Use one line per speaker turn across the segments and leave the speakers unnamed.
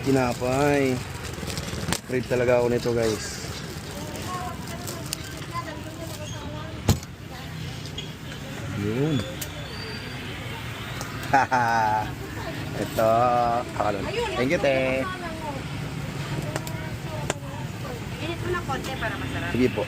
tinapay. Crave talaga ako nito, guys. Yun. Haha. Ito. Thank you, te.
Init mo na konti para masarap.
Sige po.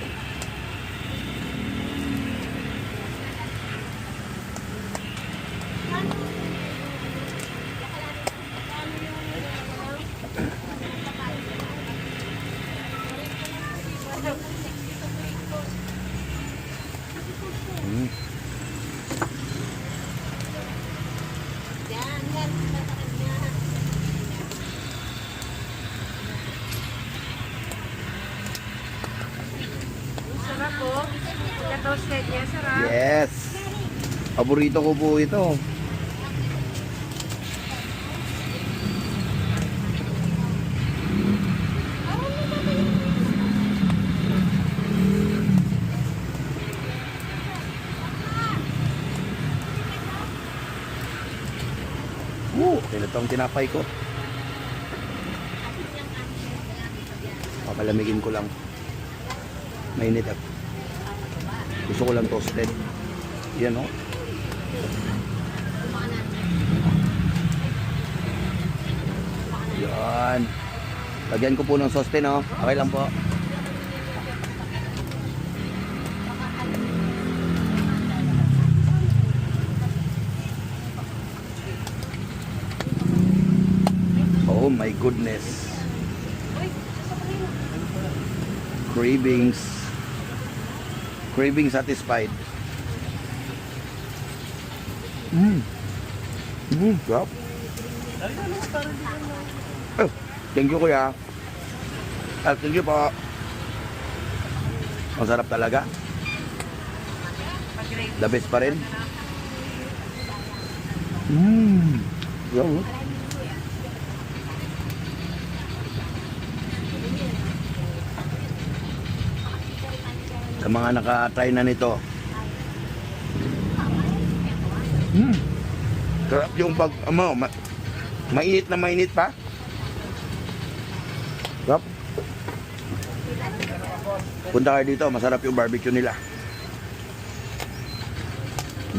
Sarap po. Pagka-toasted niya, sarap.
Yes. Paborito ko po ito. Ito ang tinapay ko. Papalamigin ko lang. Mainit at gusto ko lang toasted. Yan o. Yan. Lagyan ko po ng sauce din o. Okay lang po. Oh my goodness. Cravings. Craving satisfied. Sarap. Thank you, kuya. Thank you po. Ang sarap talaga. The best pa rin. Yan. Sa mga naka-try na nito. Sarap yung pag mainit na mainit pa. Sarap. Punta kayo dito, masarap yung barbecue nila.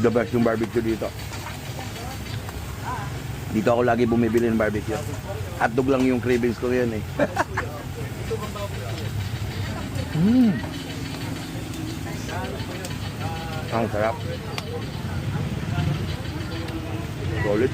The best yung barbecue dito. Dito ako lagi bumibili ng barbecue. Hotdog lang yung cravings ko yun eh. Ang sarap. Solid.